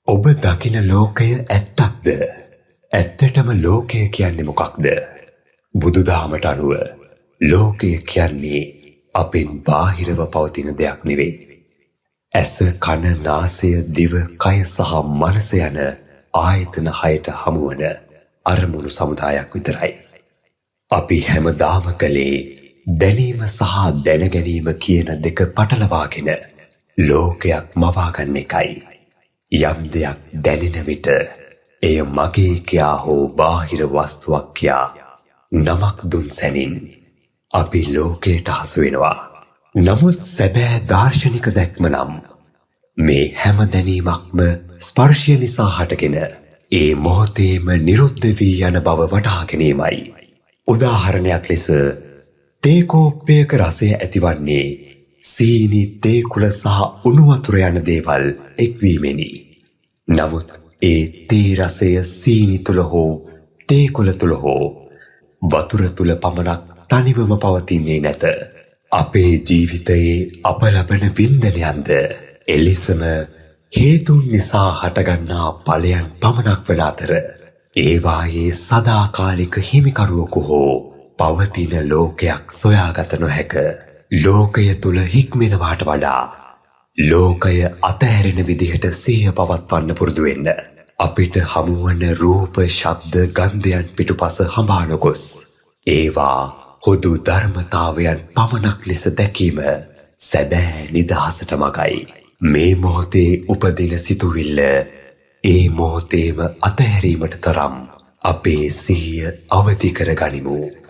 ඔබ දකින ලෝකය ඇත්තක්ද? ඇත්තටම ලෝකය කියන්නේ මොකක්ද? බුදුදහමට අනුව ලෝකය කියන්නේ අපෙන් බාහිරව පවතින දෙයක් නෙවෙයි. ඇස, කන, නාසය, දිව, කය සහ මනස යන ආයතන හයට හමුවන අරමුණු සමුදායක් විතරයි. අපි හැමදාම කලේ දැනීම සහ දැනගැනීම කියන දෙක පටලවාගෙන ලෝකයක් මවා ගන්න එකයි. යම් දෙයක් දැනෙන විට එය මගේ කියා හෝ බාහිර වස්තුවක් කියා නමක් දුන් සැනින් අපි ලෝකයට හසු වෙනවා. නමුත් සැබෑ දාර්ශනික දැක්ම නම් මේ හැම දැනීමක්ම ස්පර්ශය නිසා හටගෙන ඒ මොහොතේම නිරුද්ධ වී යන බව වටහා ගැනීමයි. උදාහරණයක් ලෙස තේ කෝප්පයක රසය ඇතිවන්නේ සීනි, තේ කුල සහ උණු වතුර යන දේවල් එක්වීමෙනි. නමුත් ඒ තේ රසය සීනි තුල හෝ තේ කුල තුල හෝ වතුර තුල පමණක් තනිවම පවතින්නේ නැත. අපේ ජීවිතයේ අප ලබන වින්දනයන්ද එලෙසම හේතුන් නිසා හටගන්නා ඵලයන් පමණක් වන අතර ඒවායේ සදාකාලික හිමිකරුවෙකු හෝ පවතින ලෝකයක් සොයාගත නොහැක. ලෝකය තුල හික්මෙනවාට වඩා ලෝකය අතහැරෙන විදිහට සිහිය පවත්වන්න පුරුදු වෙන්න. අපිට හමුවන රූප, ශබ්ද, ගන්ධයන් පිටුපස හඹා නොගොස් ඒවා හුදු ධර්මතාවයන් පමණක් ලෙස දැකීම සැබෑ නිදහසට මගයි. මේ මොහොතේ උපදින සිතුවිල්ල ඒ මොහොතේම අතහැරීමට තරම් අපේ සිහිය අවදි කර ගනිමු.